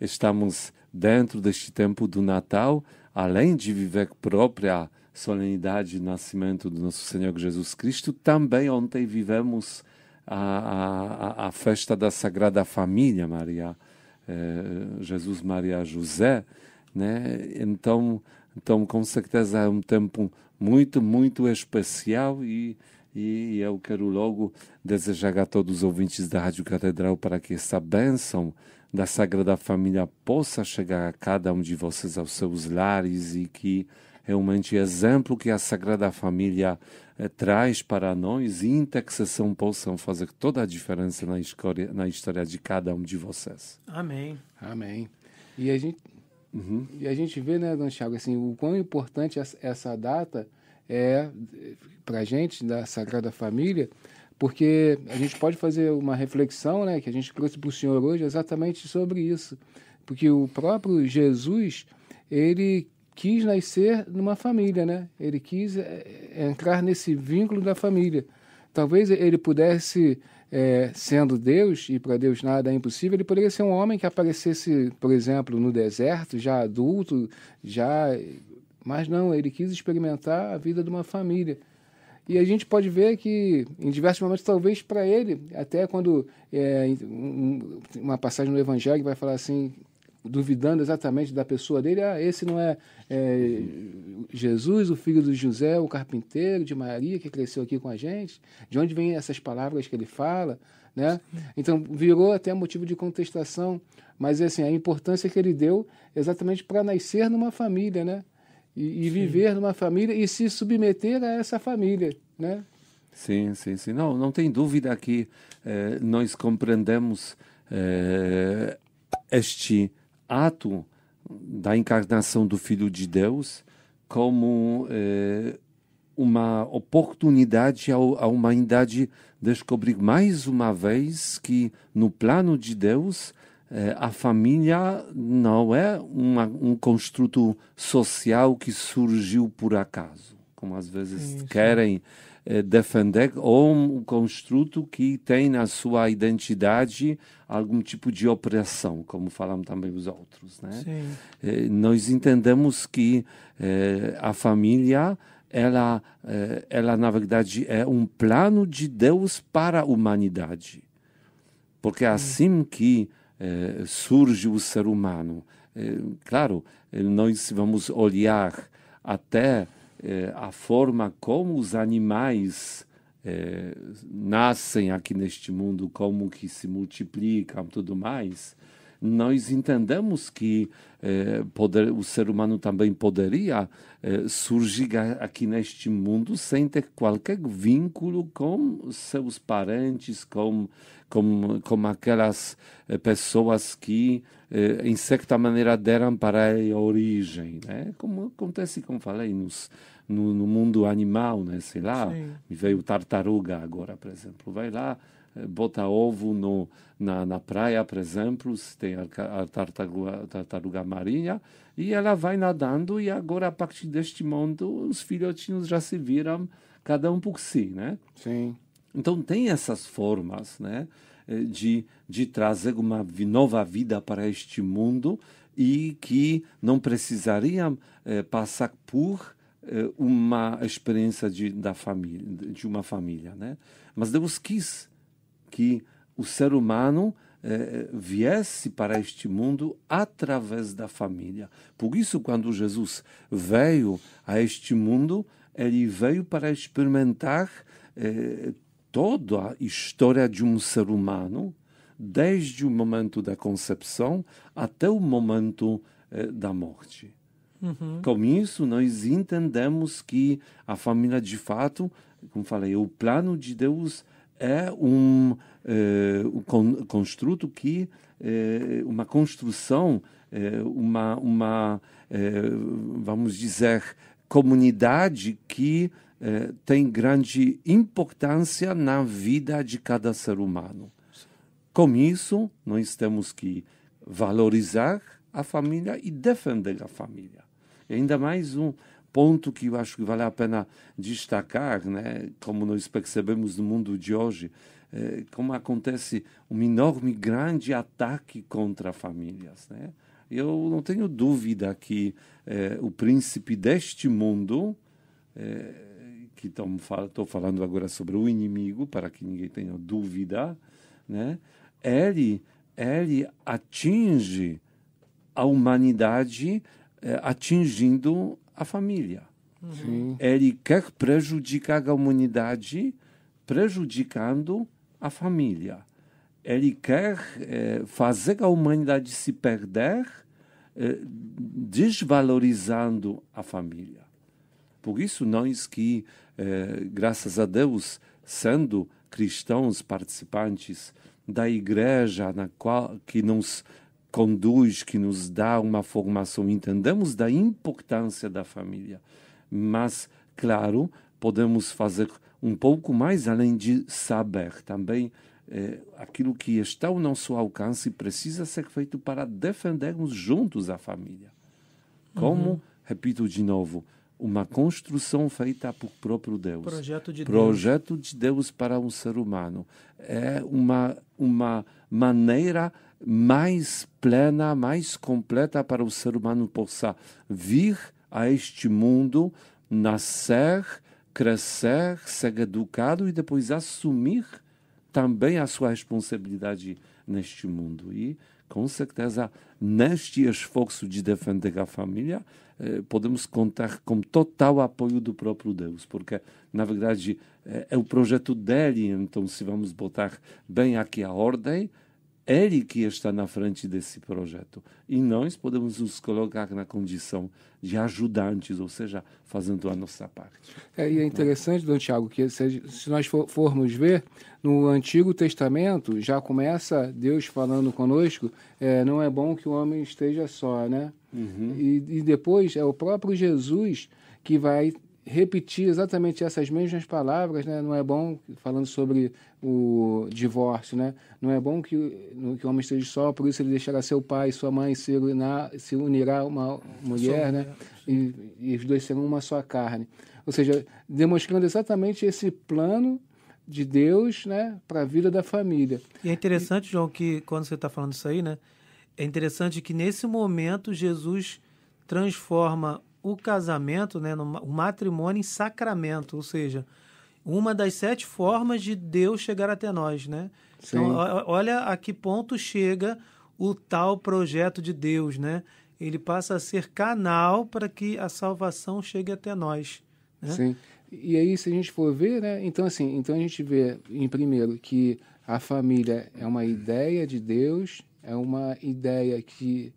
estamos dentro deste tempo do Natal, além de viver a própria solenidade do nascimento do nosso Senhor Jesus Cristo, também ontem vivemos a festa da Sagrada Família, Jesus, Maria, José, né? Então, com certeza é um tempo muito, muito especial e eu quero logo desejar a todos os ouvintes da Rádio Catedral para que essa bênção da Sagrada Família possa chegar a cada um de vocês aos seus lares e que realmente o exemplo que a Sagrada Família traz para nós e intercessão possam fazer toda a diferença na história de cada um de vocês. Amém. Amém. E a gente vê, né, Dom Thiago, assim, o quão importante essa data é para a gente, da Sagrada Família, porque a gente pode fazer uma reflexão, né, que a gente trouxe para o Senhor hoje exatamente sobre isso. Porque o próprio Jesus, ele quis nascer numa família, né? Ele quis entrar nesse vínculo da família. Talvez ele pudesse, sendo Deus, e para Deus nada é impossível, ele poderia ser um homem que aparecesse, por exemplo, no deserto, já adulto, mas não, ele quis experimentar a vida de uma família. E a gente pode ver que, em diversos momentos, talvez para ele, até quando uma passagem no Evangelho vai falar assim, duvidando exatamente da pessoa dele, esse não é Jesus, o filho de José, o carpinteiro, de Maria, que cresceu aqui com a gente? De onde vêm essas palavras que ele fala? Né? Então, virou até motivo de contestação, mas assim, a importância que ele deu exatamente para nascer numa família, né? E viver numa família e se submeter a essa família, né? Sim. Não tem dúvida que nós compreendemos este ato da encarnação do Filho de Deus como uma oportunidade à humanidade descobrir mais uma vez que no plano de Deus a família não é um construto social que surgiu por acaso, como às vezes querem defender, ou um construto que tem na sua identidade algum tipo de opressão, como falam também os outros, né? Nós entendemos que a família, ela na verdade é um plano de Deus para a humanidade, porque é assim que surge o ser humano. Claro, nós vamos olhar até a forma como os animais nascem aqui neste mundo, como que se multiplicam, tudo mais. Nós entendemos que o ser humano também poderia surgir aqui neste mundo sem ter qualquer vínculo com seus parentes, com aquelas pessoas que, em certa maneira, deram para a origem, né? Como acontece, como falei, no mundo animal, né? Sei lá, me veio tartaruga agora, por exemplo. Vai lá, bota ovo na praia, por exemplo, tem a tartaruga marinha, e ela vai nadando, e agora, a partir deste mundo, os filhotinhos já se viram, cada um por si, né? Sim. Então, tem essas formas, né, de trazer uma nova vida para este mundo e que não precisariam passar por uma experiência da família, de uma família, né? Mas Deus quis que o ser humano viesse para este mundo através da família. Por isso, quando Jesus veio a este mundo, ele veio para experimentar toda a história de um ser humano, desde o momento da concepção até o momento da morte. Com isso, nós entendemos que a família, de fato, como falei, o plano de Deus é um construto que, uma construção, vamos dizer, comunidade que tem grande importância na vida de cada ser humano. Com isso, nós temos que valorizar a família e defender a família. E ainda mais um ponto que eu acho que vale a pena destacar, né? Como nós percebemos no mundo de hoje, como acontece um enorme, grande ataque contra famílias, né? Eu não tenho dúvida que o príncipe deste mundo, que estou falando agora sobre o inimigo, para que ninguém tenha dúvida, né? Ele atinge a humanidade atingindo a família. Sim. Ele quer prejudicar a humanidade prejudicando a família. Ele quer fazer a humanidade se perder, desvalorizando a família. Por isso, nós que, graças a Deus, sendo cristãos participantes da igreja que nos conduz, que nos dá uma formação, entendemos da importância da família. Mas, claro, podemos fazer um pouco mais além de saber também aquilo que está ao nosso alcance precisa ser feito para defendermos juntos a família. Como, repito de novo, uma construção feita por próprio Deus. Projeto de Deus para um ser humano. É uma maneira mais plena, mais completa para o ser humano possa vir a este mundo, nascer, crescer, ser educado e depois assumir também a sua responsabilidade neste mundo. E, com certeza, neste esforço de defender a família, podemos contar com total apoio do próprio Deus, porque, na verdade, é o projeto dele. Então, se vamos botar bem aqui a ordem, ele que está na frente desse projeto. E nós podemos nos colocar na condição de ajudantes, ou seja, fazendo a nossa parte. E é interessante, Dom Tiago, que se nós formos ver, no Antigo Testamento já começa Deus falando conosco, não é bom que o homem esteja só, né? E depois é o próprio Jesus que vai repetir exatamente essas mesmas palavras, né? Não é bom, falando sobre o divórcio, né? Não é bom que o homem esteja só, por isso ele deixará seu pai e sua mãe, se unirá a uma mulher, né? E os dois serão uma só carne. Ou seja, demonstrando exatamente esse plano de Deus, né, para a vida da família. E é interessante, João, que quando você está falando isso aí, né? É interessante que nesse momento Jesus transforma o casamento, né, o matrimônio em sacramento, ou seja, uma das 7 formas de Deus chegar até nós, né? Sim. Então, olha a que ponto chega o tal projeto de Deus, né? Ele passa a ser canal para que a salvação chegue até nós, né? Sim. E aí, se a gente for ver, né? Então a gente vê, em primeiro, que a família é uma ideia de Deus, é uma ideia que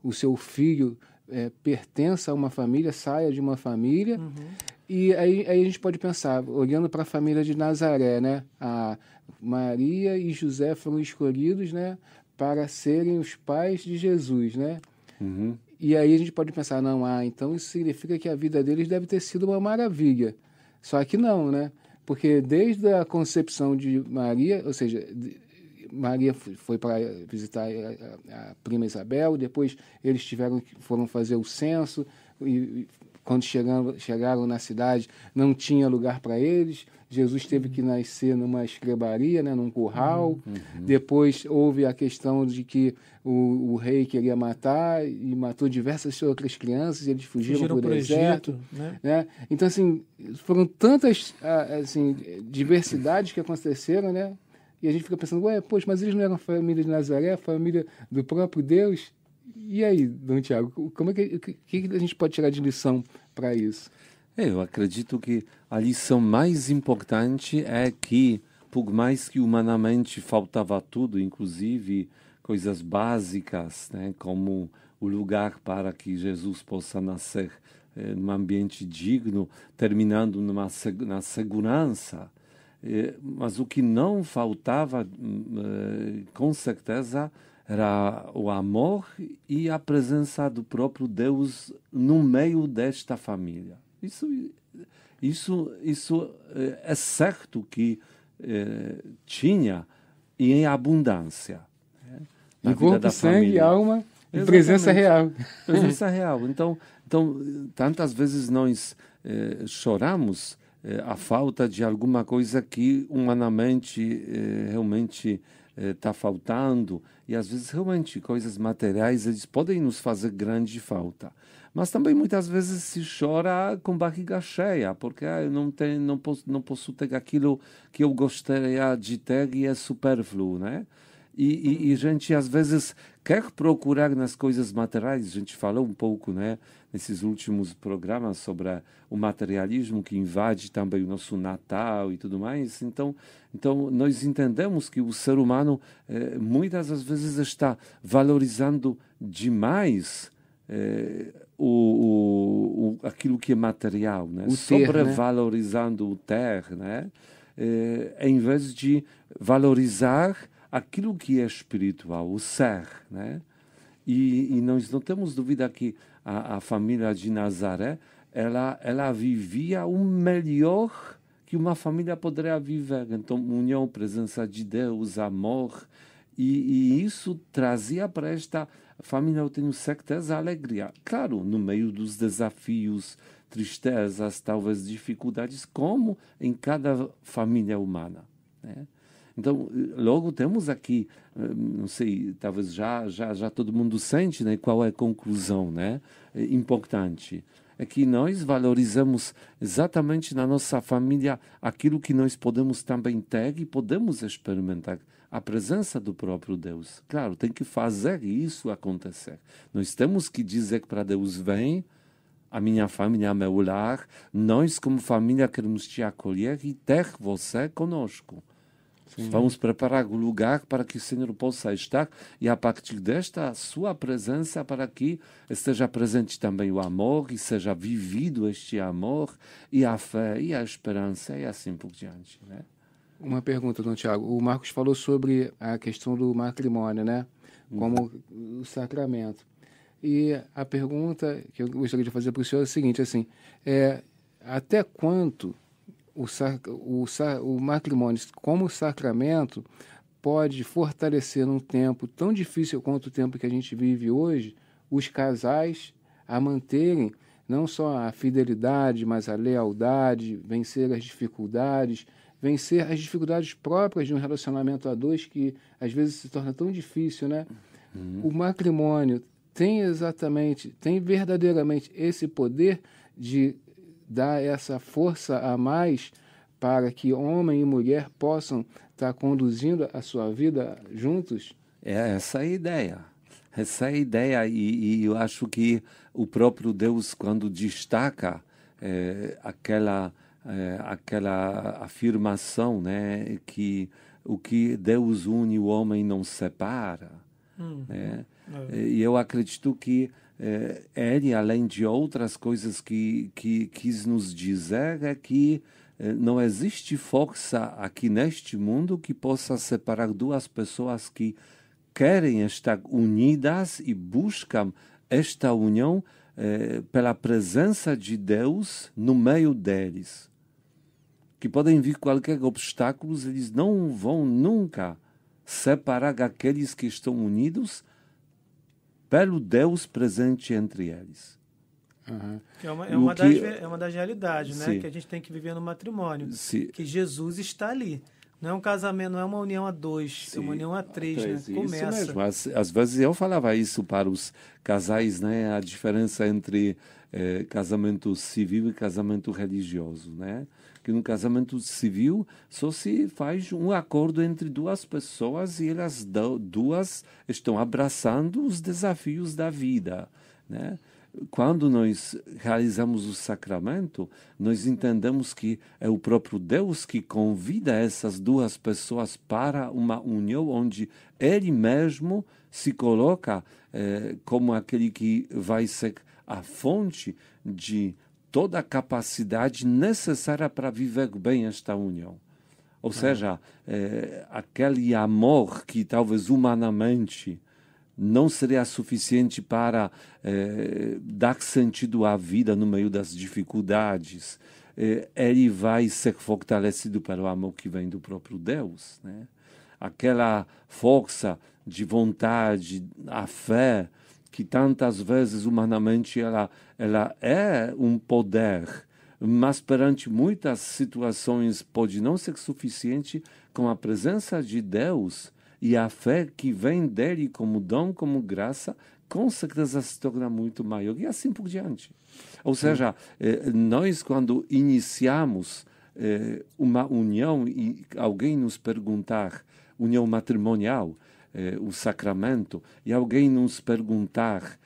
o seu filho pertença a uma família, saia de uma família. E aí a gente pode pensar, olhando para a família de Nazaré, né? A Maria e José foram escolhidos, né, para serem os pais de Jesus, né? E aí a gente pode pensar, não, então isso significa que a vida deles deve ter sido uma maravilha. Só que não, né? Porque desde a concepção de Maria, ou seja, Maria foi para visitar a prima Isabel, depois eles foram fazer o censo, e quando chegaram na cidade não tinha lugar para eles, Jesus teve que nascer numa estrebaria, né, num curral. Depois houve a questão de que o rei queria matar e matou diversas outras crianças, e eles fugiram para o deserto, né? Então, assim, foram tantas diversidades que aconteceram, né? E a gente fica pensando, poxa, mas eles não eram família de Nazaré, família do próprio Deus? E aí, Dom Tiago, como é que a gente pode tirar de lição para isso? Eu acredito que a lição mais importante é que, por mais que humanamente faltava tudo, inclusive coisas básicas, né, como o lugar para que Jesus possa nascer num ambiente digno, terminando na segurança, mas o que não faltava, com certeza, era o amor e a presença do próprio Deus no meio desta família. Isso é certo que tinha e em abundância. Em corpo, sangue, alma e presença real. Presença real. Então, tantas vezes nós choramos a falta de alguma coisa que humanamente realmente está faltando, e às vezes realmente coisas materiais eles podem nos fazer grande falta. Mas também muitas vezes se chora com barriga cheia, porque eu não posso ter aquilo que eu gostaria de ter e é supérfluo, né? E a gente às vezes quer procurar nas coisas materiais. A gente falou um pouco, né, nesses últimos programas sobre o materialismo que invade também o nosso Natal e tudo mais. Então nós entendemos que o ser humano muitas das vezes está valorizando demais aquilo que é material, né? Sobrevalorizando o ter, né? Em vez de valorizar aquilo que é espiritual, o ser, né? E nós não temos dúvida que a família de Nazaré, ela vivia o melhor que uma família poderia viver. Então, união, presença de Deus, amor, e isso trazia para esta família, eu tenho certeza, alegria. Claro, no meio dos desafios, tristezas, talvez dificuldades, como em cada família humana, né? Então, logo temos aqui, não sei, talvez já todo mundo sente, né, qual é a conclusão, né, importante. É que nós valorizamos exatamente na nossa família aquilo que nós podemos também ter e podemos experimentar. A presença do próprio Deus. Claro, tem que fazer isso acontecer. Nós temos que dizer para Deus, vem, a minha família, meu lar, nós como família queremos te acolher e ter você conosco. Sim. Vamos preparar o lugar para que o Senhor possa estar e a partir desta sua presença para que esteja presente também o amor e seja vivido este amor e a fé e a esperança e assim por diante, né? Uma pergunta, Dom Tiago. O Marcos falou sobre a questão do matrimônio, né? Como o sacramento. E a pergunta que eu gostaria de fazer para o senhor é a seguinte, assim, até quanto o matrimônio como sacramento pode fortalecer num tempo tão difícil quanto o tempo que a gente vive hoje, os casais a manterem não só a fidelidade, mas a lealdade, vencer as dificuldades próprias de um relacionamento a dois que às vezes se torna tão difícil, né? O matrimônio tem verdadeiramente esse poder de dar essa força a mais para que homem e mulher possam estar conduzindo a sua vida juntos? Essa é a ideia. Essa é a ideia e eu acho que o próprio Deus, quando destaca aquela afirmação, né, que o que Deus une o homem não separa, né? E eu acredito que ele, além de outras coisas que quis nos dizer, é que não existe força aqui neste mundo que possa separar duas pessoas que querem estar unidas e buscam esta união pela presença de Deus no meio deles. Que podem vir qualquer obstáculos, eles não vão nunca separar aqueles que estão unidos pelo Deus presente entre eles. Uhum. É uma das realidades, né, que a gente tem que viver no matrimônio. Sim. Que Jesus está ali. Não é um casamento, não é uma união a dois, é uma união a três, né? Começa. Isso mesmo. Às vezes eu falava isso para os casais, né? A diferença entre casamento civil e casamento religioso, né? Que no casamento civil só se faz um acordo entre duas pessoas e elas duas estão abraçando os desafios da vida, né? Quando nós realizamos o sacramento, nós entendemos que é o próprio Deus que convida essas duas pessoas para uma união onde Ele mesmo se coloca como aquele que vai ser a fonte de toda a capacidade necessária para viver bem esta união. Ou seja, aquele amor que talvez humanamente não seria suficiente para dar sentido à vida no meio das dificuldades. Ele vai ser fortalecido pelo amor que vem do próprio Deus, né? Aquela força de vontade, a fé, que tantas vezes humanamente ela é um poder, mas perante muitas situações pode não ser suficiente. Com a presença de Deus e a fé que vem dele como dom, como graça, com certeza se torna muito maior, e assim por diante. Ou seja, nós quando iniciamos uma união e alguém nos perguntar, união matrimonial, o sacramento, e alguém nos perguntar,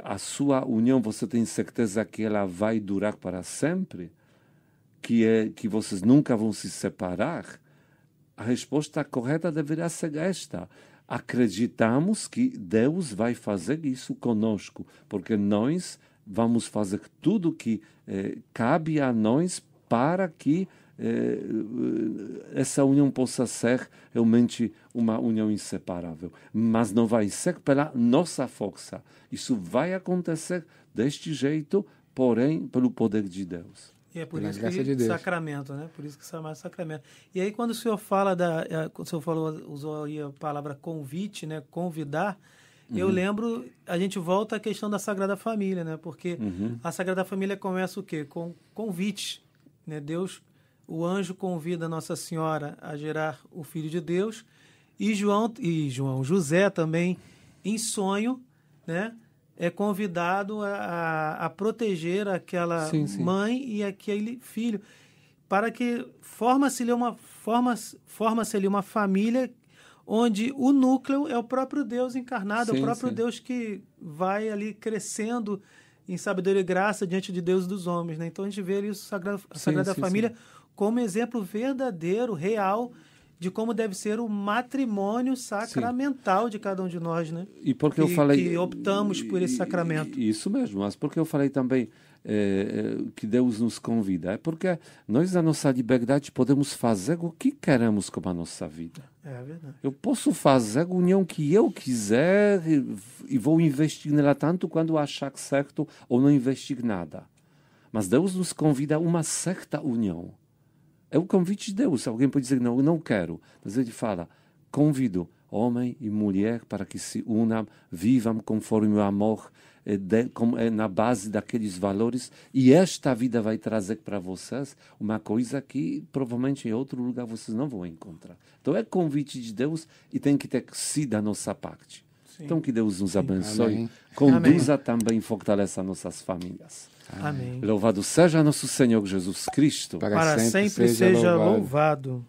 a sua união, você tem certeza que ela vai durar para sempre? Que vocês nunca vão se separar? A resposta correta deveria ser esta: acreditamos que Deus vai fazer isso conosco, porque nós vamos fazer tudo que cabe a nós para que essa união possa ser realmente uma união inseparável. Mas não vai ser pela nossa força. Isso vai acontecer deste jeito, porém, pelo poder de Deus. E é por isso que sacramento, né? Por isso que se chama sacramento. E aí, quando o senhor fala o senhor usou aí a palavra convite, né? Convidar, eu lembro, a gente volta à questão da Sagrada Família, né? Porque a Sagrada Família começa o quê? Com convite, né? Deus, o anjo convida Nossa Senhora a gerar o Filho de Deus, e José também, em sonho, né? É convidado a proteger aquela mãe e aquele filho, para que forma-se ali uma família onde o núcleo é o próprio Deus encarnado, é o próprio Deus que vai ali crescendo em sabedoria e graça diante de Deus e dos homens, né? Então a gente vê ali a Sagrada Família como exemplo verdadeiro, real, de como deve ser o matrimônio sacramental de cada um de nós, né? E porque eu falei que optamos por esse sacramento. Isso mesmo, mas porque eu falei também que Deus nos convida, é porque nós, na nossa liberdade, podemos fazer o que queremos com a nossa vida. É verdade. Eu posso fazer a união que eu quiser e vou investir nela tanto quando achar certo, ou não investir nada. Mas Deus nos convida a uma certa união. É o convite de Deus. Alguém pode dizer, não, eu não quero. Mas ele fala, convido homem e mulher para que se unam, vivam conforme o amor, como é na base daqueles valores. E esta vida vai trazer para vocês uma coisa que provavelmente em outro lugar vocês não vão encontrar. Então é convite de Deus e tem que ter sim da nossa parte. Sim. Então que Deus nos abençoe, Amém. Conduza Amém. Também e fortaleça nossas famílias. Amém. Louvado seja nosso Senhor Jesus Cristo. Para sempre seja louvado.